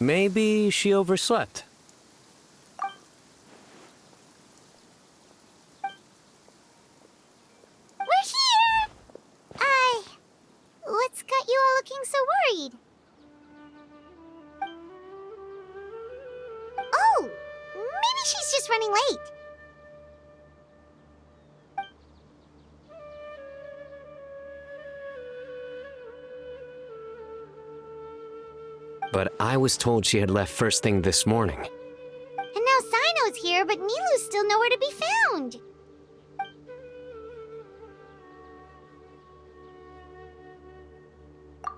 Maybe she overslept. We're here! What's got you all looking so worried? Oh, maybe she's just running late. But I was told she had left first thing this morning. And now Cyno's here, but Nilou's still nowhere to be found.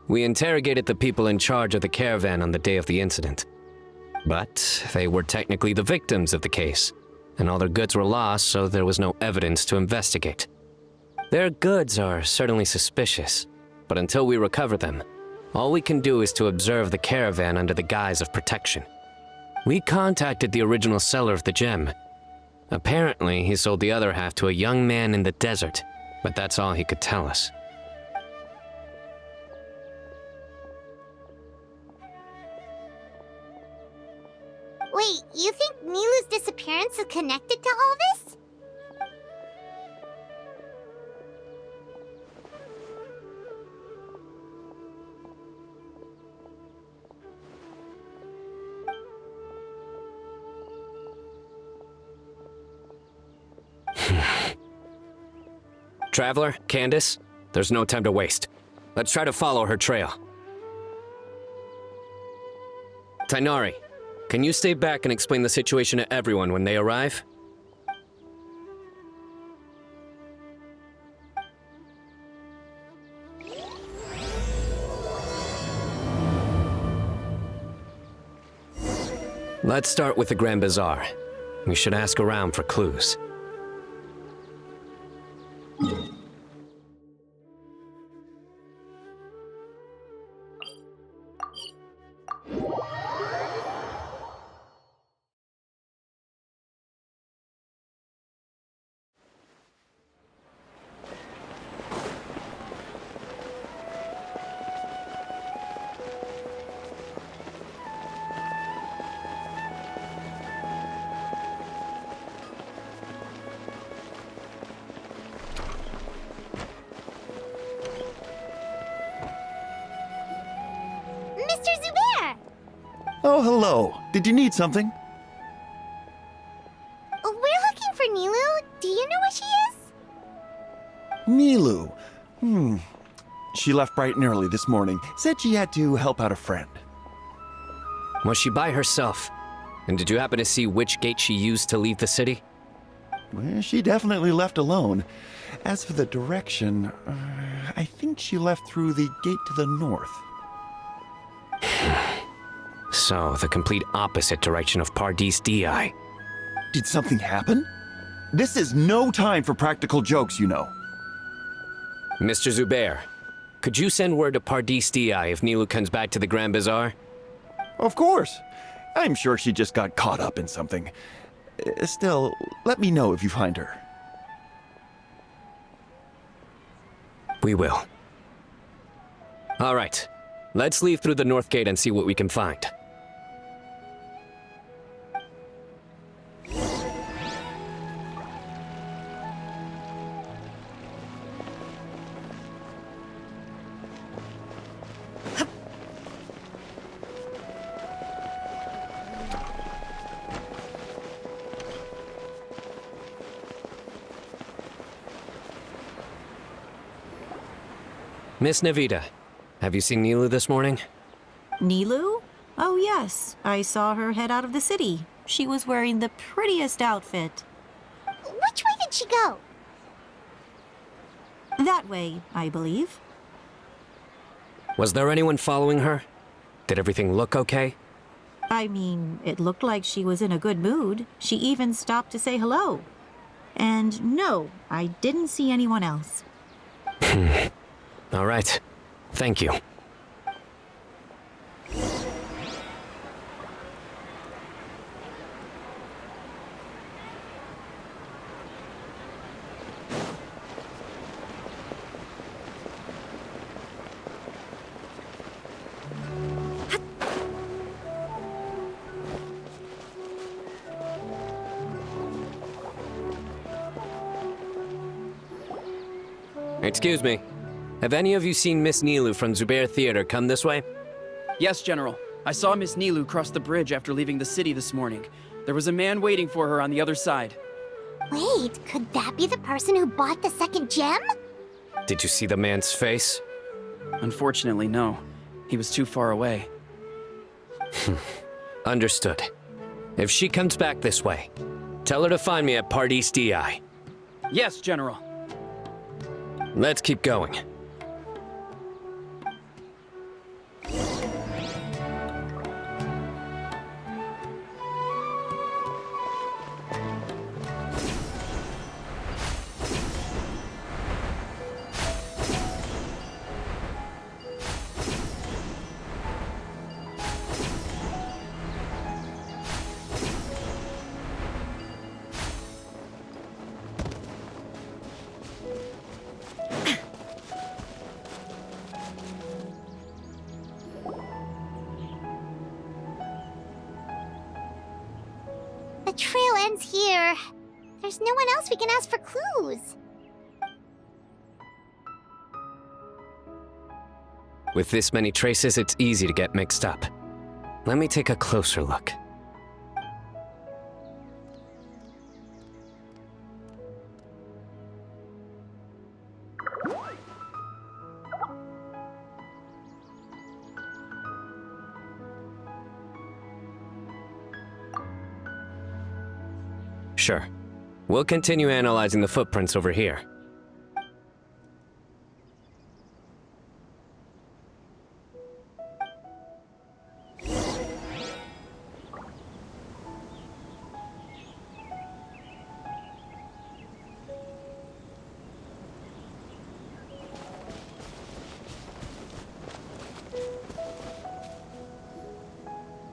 We interrogated the people in charge of the caravan on the day of the incident. But they were technically the victims of the case, and all their goods were lost, so there was no evidence to investigate. Their goods are certainly suspicious, but until we recover them, all we can do is to observe the caravan under the guise of protection. We contacted the original seller of the gem. Apparently, he sold the other half to a young man in the desert, but that's all he could tell us. Wait, you think Nilou's disappearance is connected to all this? Traveler, Candace, there's no time to waste. Let's try to follow her trail. Tainari, can you stay back and explain the situation to everyone when they arrive? Let's start with the Grand Bazaar. We should ask around for clues. Mr. Zubayr! Oh, hello. Did you need something? We're looking for Nilou. Do you know where she is? Nilou. She left bright and early this morning. Said she had to help out a friend. Was she by herself? And did you happen to see which gate she used to leave the city? Well, she definitely left alone. As for the direction, I think she left through the gate to the north. So, the complete opposite direction of Pardis Dhyai. Did something happen? This is no time for practical jokes, you know. Mr. Zubayr, could you send word to Pardis Dhyai if Nilou comes back to the Grand Bazaar? Of course. I'm sure she just got caught up in something. Still, let me know if you find her. We will. All right. Let's leave through the north gate and see what we can find. Miss Navita, have you seen Nilou this morning? Nilou? Oh yes, I saw her head out of the city. She was wearing the prettiest outfit. Which way did she go? That way, I believe. Was there anyone following her? Did everything look okay? I mean, it looked like she was in a good mood. She even stopped to say hello. And no, I didn't see anyone else. All right. Thank you. Excuse me. Have any of you seen Miss Nilou from Zubayr Theater come this way? Yes, General. I saw Miss Nilou cross the bridge after leaving the city this morning. There was a man waiting for her on the other side. Wait, could that be the person who bought the second gem? Did you see the man's face? Unfortunately, no. He was too far away. Understood. If she comes back this way, tell her to find me at Pardis Dhyai. Yes, General. Let's keep going. The trail ends here. There's no one else we can ask for clues. With this many traces, it's easy to get mixed up. Let me take a closer look. Sure. We'll continue analyzing the footprints over here.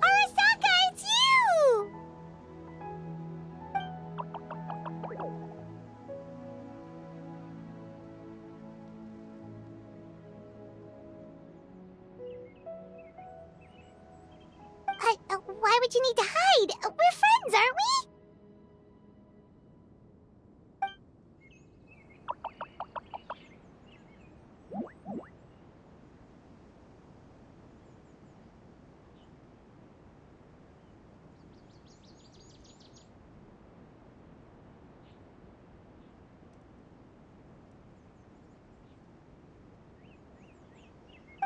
Arasaka, it's you! Why would you need to hide? We're friends, aren't we?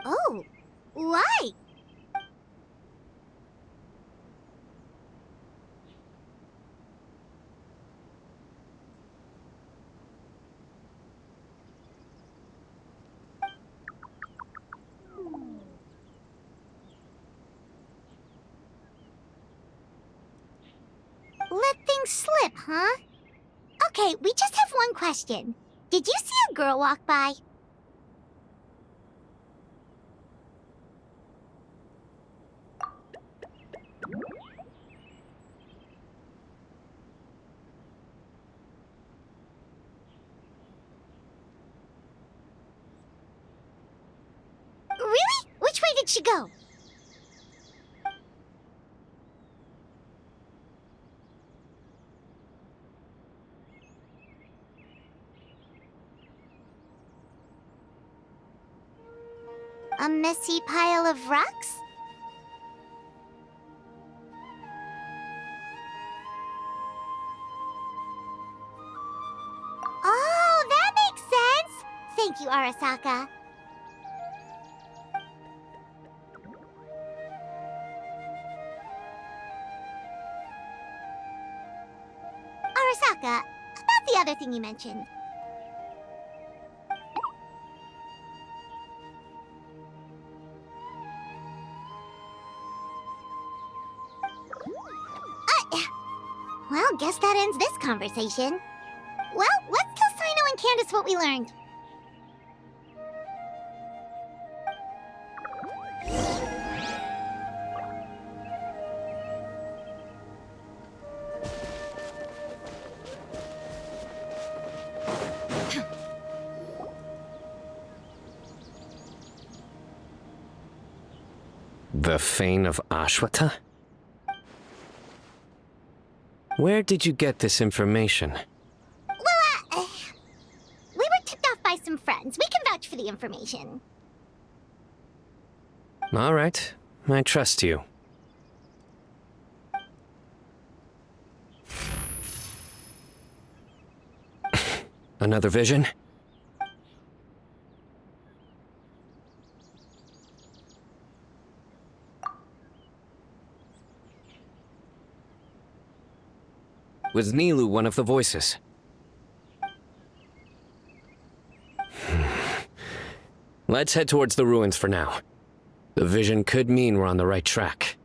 Oh, why? Let things slip, huh? Okay, we just have one question. Did you see a girl walk by? Really? Which way did she go? A messy pile of rocks? Oh, that makes sense! Thank you, Arasaka. Arasaka, about the other thing you mentioned. Well, guess that ends this conversation. Well, let's tell Cyno and Candace what we learned. The Fane of Ashwata? Where did you get this information? Well, we were tipped off by some friends. vouch for the information. All right, I trust you. Another vision? Was Nilou one of the voices? Let's head towards the ruins for now. The vision could mean we're on the right track.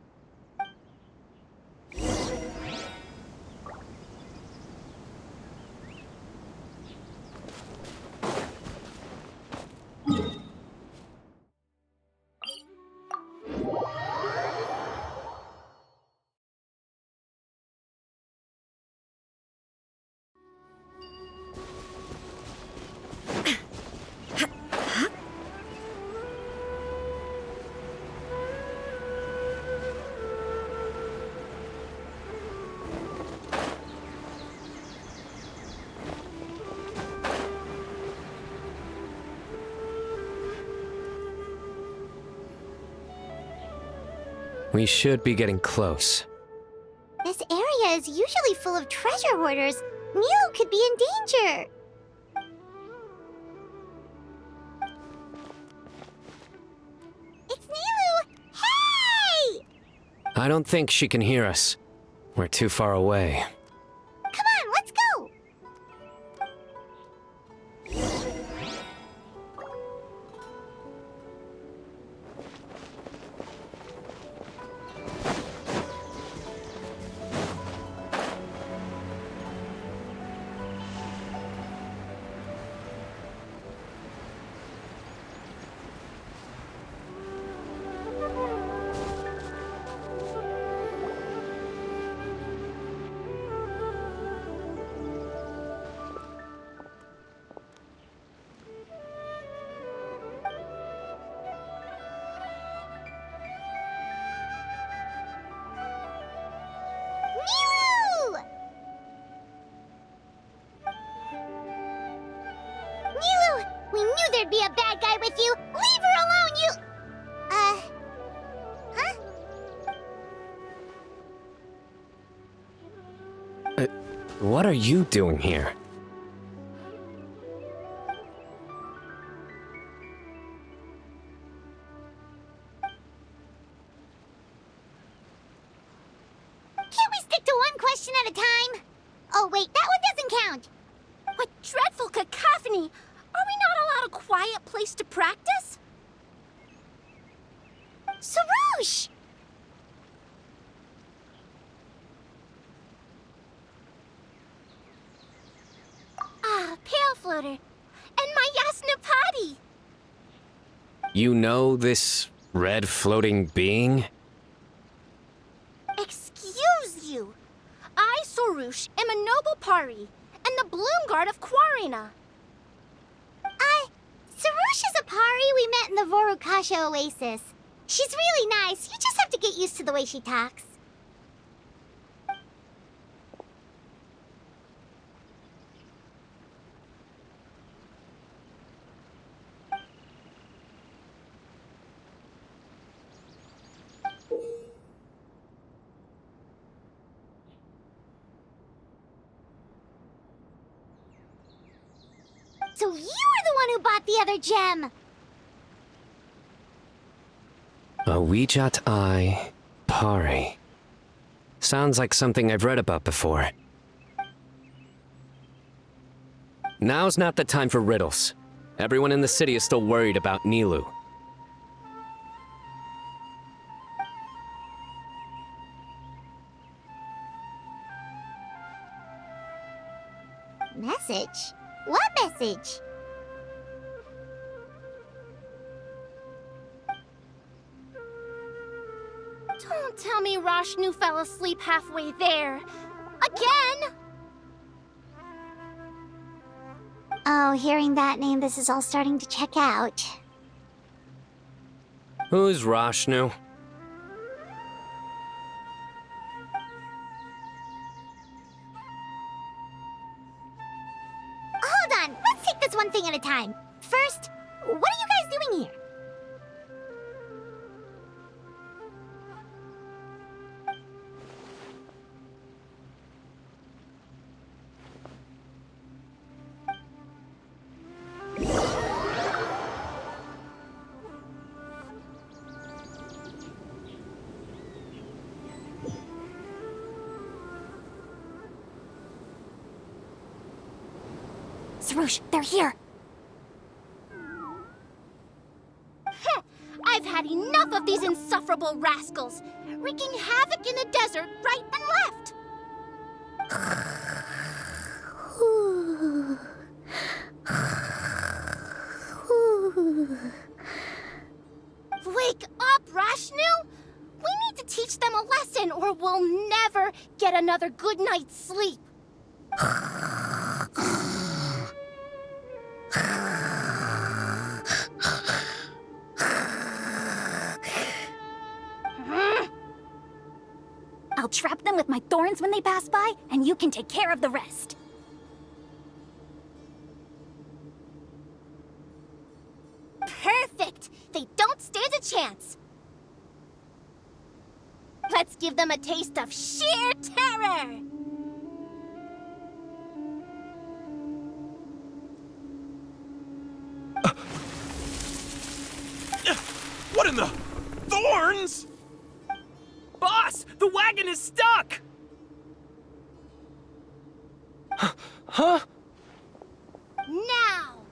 We should be getting close. This area is usually full of treasure hoarders. Nilou could be in danger. It's Nilou! Hey! I don't think she can hear us. We're too far away. Come on, let's go! Nilou! Nilou! We knew there'd be a bad guy with you! Leave her alone, you... Huh? What are you doing here? Can't we stick to one question at a time? Oh wait, that one doesn't count! What dreadful cacophony! Are we not allowed a quiet place to practice? Sarouche! Ah, Pale Floater. And my Yasnapati! You know this red floating being? Excuse you! I, Sarouche, am a noble Pari, and the Bloom Guard of Quarina. Sarouche is a Pari we met in the Vorukasha Oasis. She's really nice, you just have to get used to the way she talks. So you were the one who bought the other gem! A Wijat Eye Pari. Sounds like something I've read about before. Now's not the time for riddles. Everyone in the city is still worried about Nilou. Message? What message? Don't tell me Rashnu fell asleep halfway there. Again! Oh, hearing that name, this is all starting to check out. Who's Rashnu? Hold on, let's take this one thing at a time. First, Yes, Roosh, they're here. I've had enough of these insufferable rascals, wreaking havoc in the desert right and left. Wake up, Rashnu! We need to teach them a lesson or we'll never get another good night's sleep. I'll trap them with my thorns when they pass by, and you can take care of the rest. Perfect! They don't stand a chance. Let's give them a taste of sheer terror! What in the... Thorns?! Boss, the wagon is stuck! Huh? Now!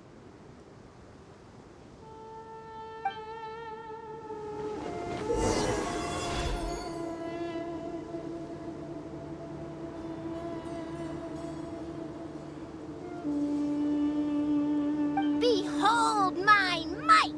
Behold my might!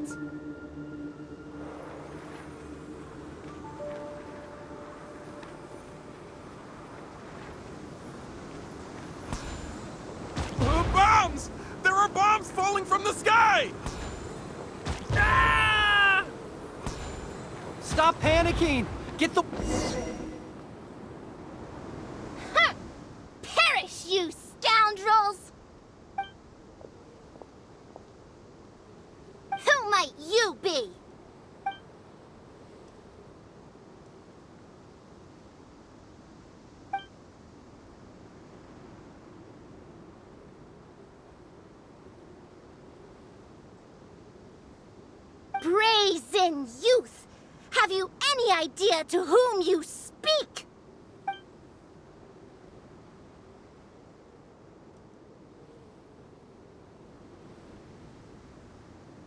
Bombs! There are bombs falling from the sky! Ah! Stop panicking! Get the... Huh. Perish, you scoundrels! Who might you be? Brazen youth! Have you any idea to whom you speak?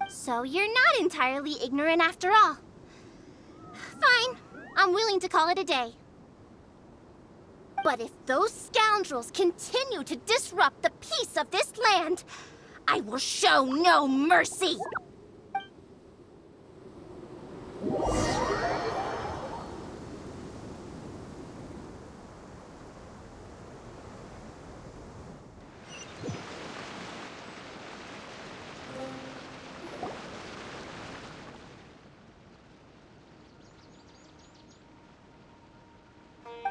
So you're not entirely ignorant after all. Fine, I'm willing to call it a day. But if those scoundrels continue to disrupt the peace of this land, I will show no mercy!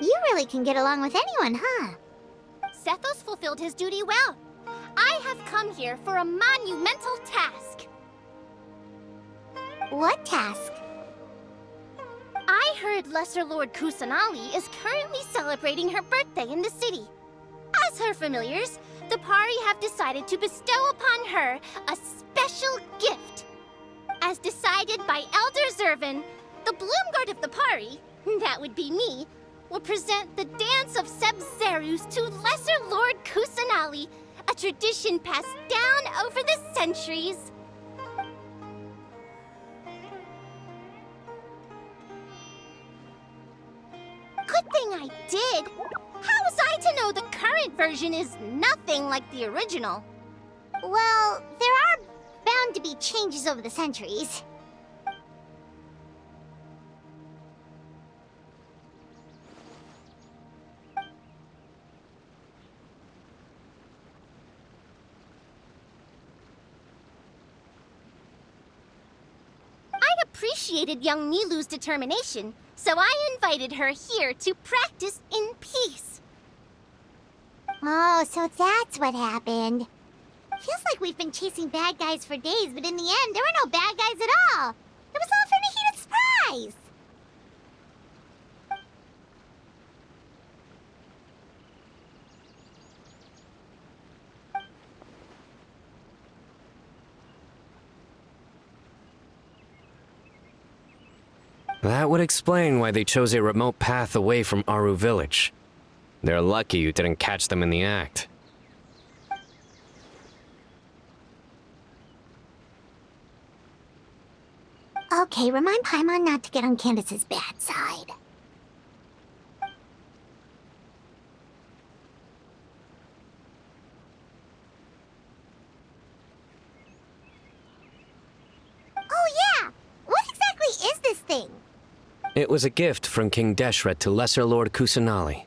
You really can get along with anyone, huh? Sethos fulfilled his duty well. I have come here for a monumental task. What task? I heard Lesser Lord Kusanali is currently celebrating her birthday in the city. As her familiars, the Pari have decided to bestow upon her a special gift. As decided by Elder Zervin, the Bloomguard of the Pari, that would be me, will present the Dance of Sebzerus to Lesser Lord Kusanali, a tradition passed down over the centuries. Good thing I did. How was I to know the current version is nothing like the original? Well, there are bound to be changes over the centuries. I appreciated young Nilou's determination, so I invited her here to practice in peace. Oh, so that's what happened. Feels like we've been chasing bad guys for days, but in the end, there were no bad guys at all. It was all for the heated surprise. That would explain why they chose a remote path away from Aru village. They're lucky you didn't catch them in the act. Okay, remind Paimon not to get on Candace's bad side. Oh yeah! What exactly is this thing? It was a gift from King Deshret to Lesser Lord Kusanali.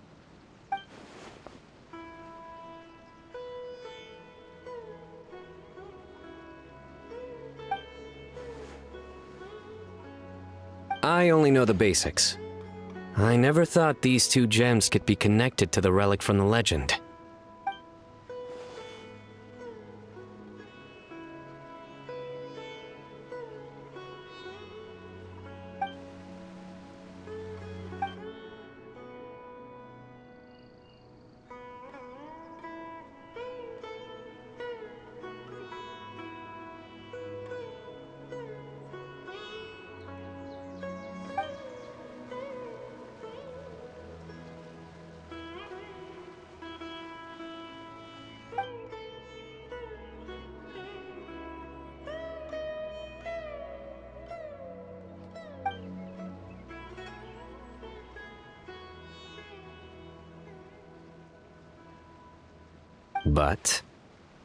I only know the basics. I never thought these two gems could be connected to the relic from the legend. But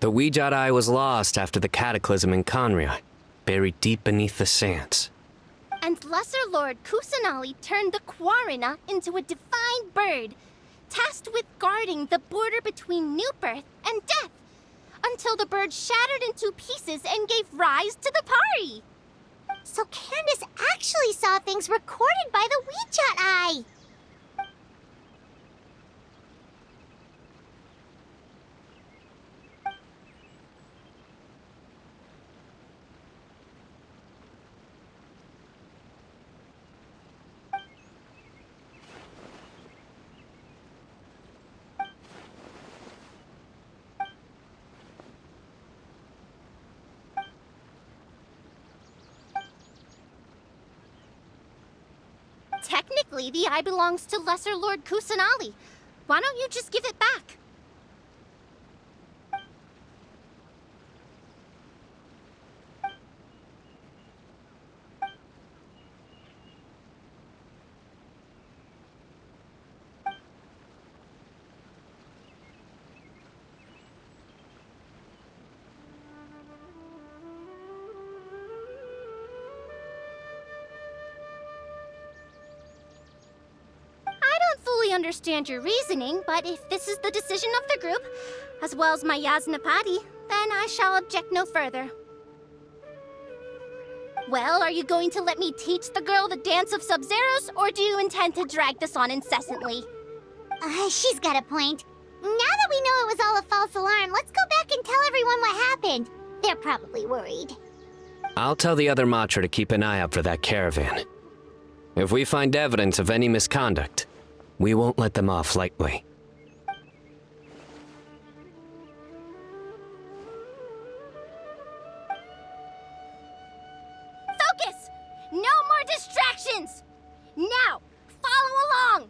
the Weejat Eye was lost after the cataclysm in Conria, buried deep beneath the sands. And Lesser Lord Kusanali turned the Quarina into a divine bird, tasked with guarding the border between new birth and death, until the bird shattered into pieces and gave rise to the Pari. So Candace actually saw things recorded by the Weejat Eye! Technically, the eye belongs to Lesser Lord Kusanali. Why don't you just give it back? Understand your reasoning, but if this is the decision of the group, as well as my Yasnapati, then I shall object no further. Well, are you going to let me teach the girl the dance of Sub-Zeros, or do you intend to drag this on incessantly? She's got a point. Now that we know it was all a false alarm, let's go back and tell everyone what happened. They're probably worried. I'll tell the other Matra to keep an eye out for that caravan. If we find evidence of any misconduct, we won't let them off lightly. Focus! No more distractions! Now, follow along!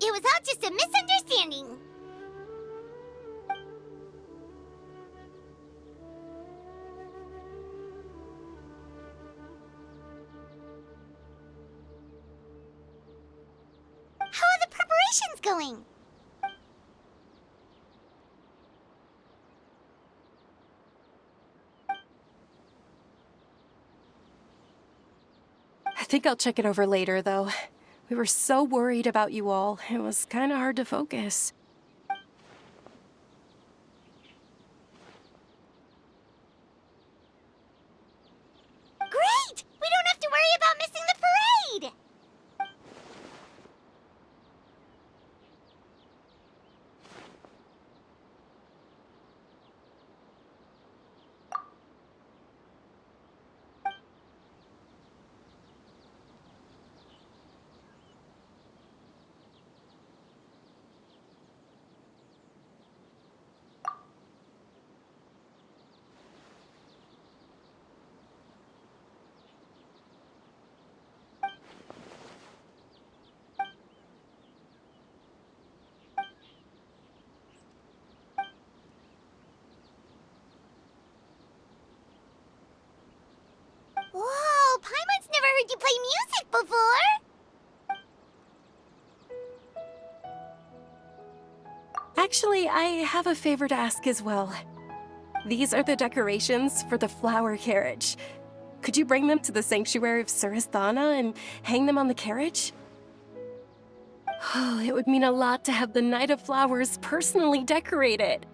It was all just a misunderstanding. How are the preparations going? think I'll check it over later, though. We were so worried about you all. It was kind of hard to focus. Great! We don't have to worry about missing the parade! Whoa, Paimon's never heard you play music before! Actually, I have a favor to ask as well. These are the decorations for the flower carriage. Could you bring them to the sanctuary of Surasthana and hang them on the carriage? Oh, it would mean a lot to have the Knight of Flowers personally decorated.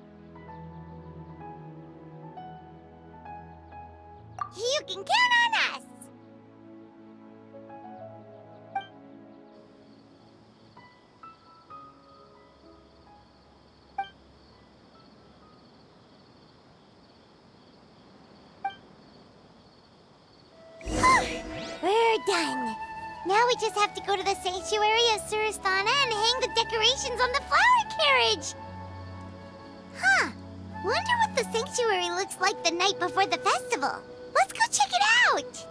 You can count on us! We're done. Now we just have to go to the sanctuary of Surasthana and hang the decorations on the flower carriage. Huh. Wonder what the sanctuary looks like the night before the festival. Let's go check it out!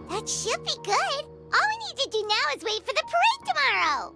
That should be good. All we need to do now is wait for the parade tomorrow.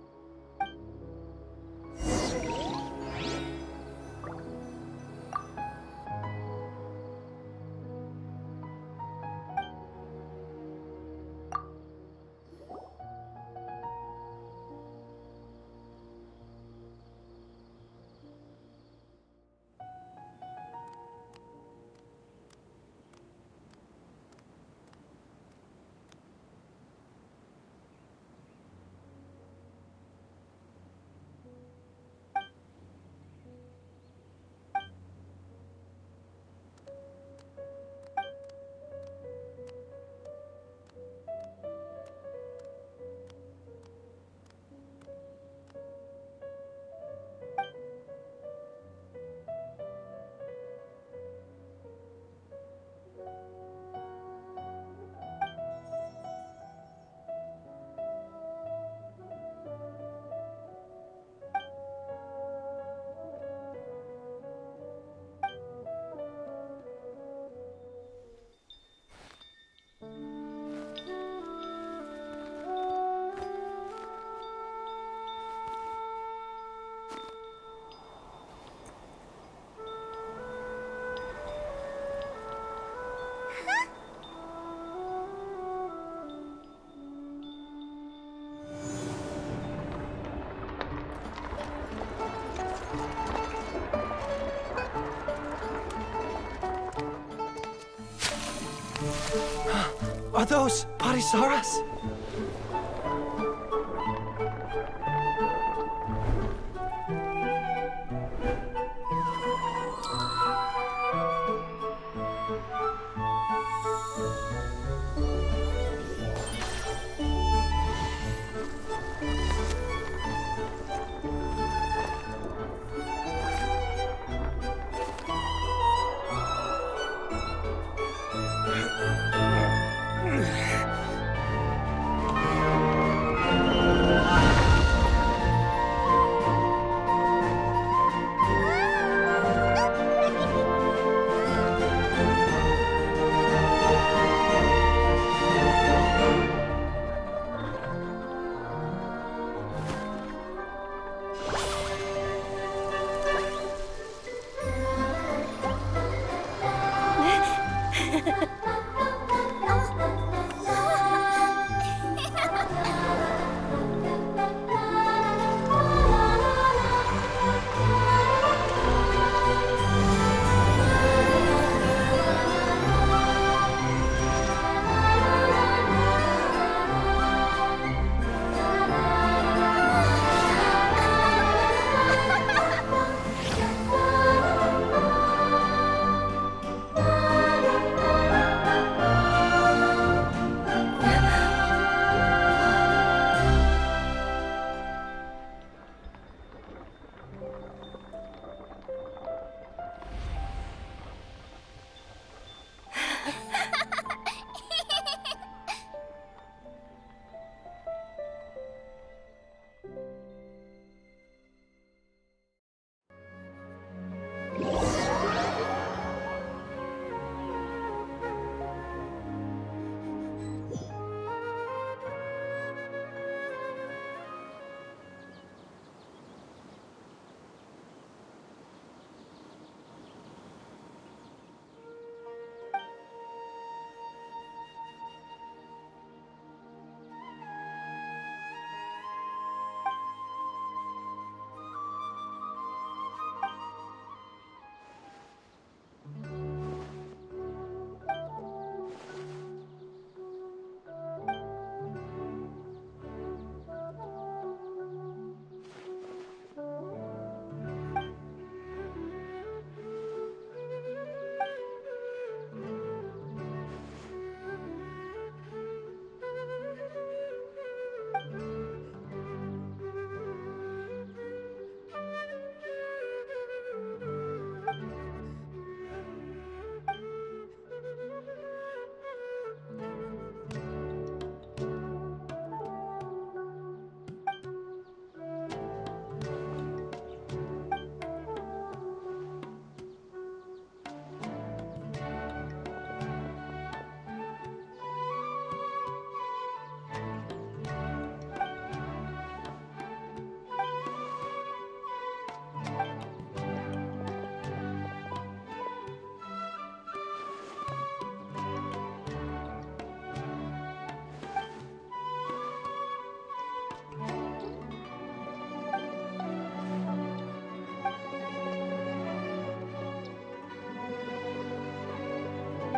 Are those Parisaras?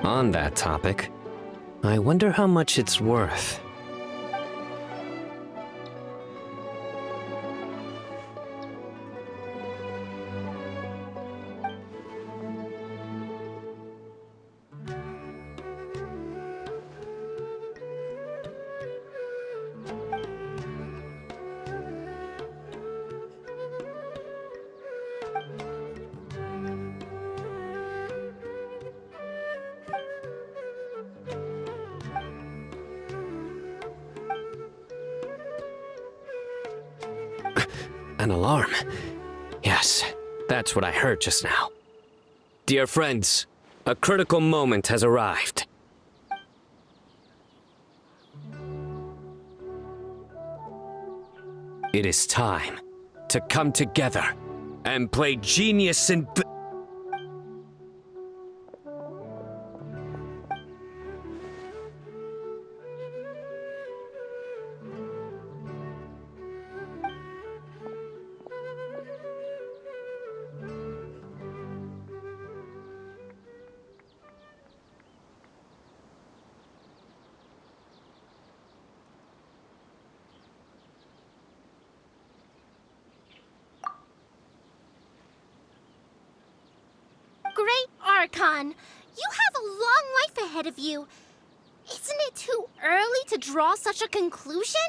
On that topic, I wonder how much it's worth. An alarm. Yes, that's what I heard just now. Dear friends, a critical moment has arrived. It is time to come together and play genius and... Great Archon, you have a long life ahead of you. Isn't it too early to draw such a conclusion?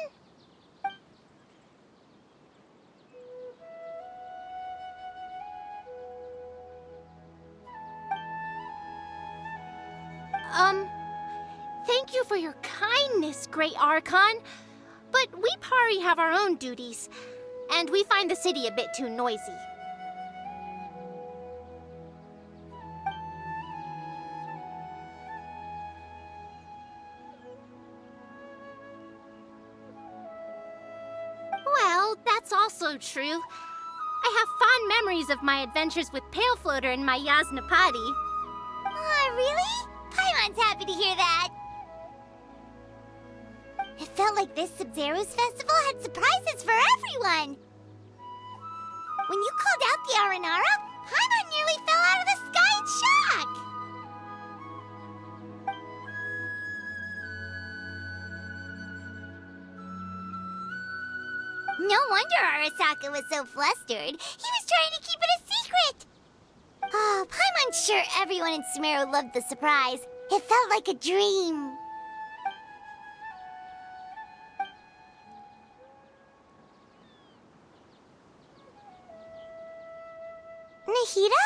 Thank you for your kindness, Great Archon. But we Pari have our own duties, and we find the city a bit too noisy. Well, that's also true. I have fond memories of my adventures with Pale Floater and my Yasnapati. Aw, really? Paimon's happy to hear that. It felt like this Sub-Zero's festival had surprises for everyone. When you called out the Aranara, Paimon nearly fell out of the sky in shock. No wonder Arasaka was so flustered. He was trying to keep it a secret. Oh, Paimon's sure everyone in Sumeru loved the surprise. It felt like a dream. Nahida?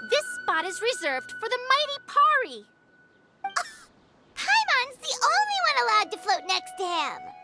This spot is reserved for the mighty Pari. Paimon's the only one allowed to float next to him.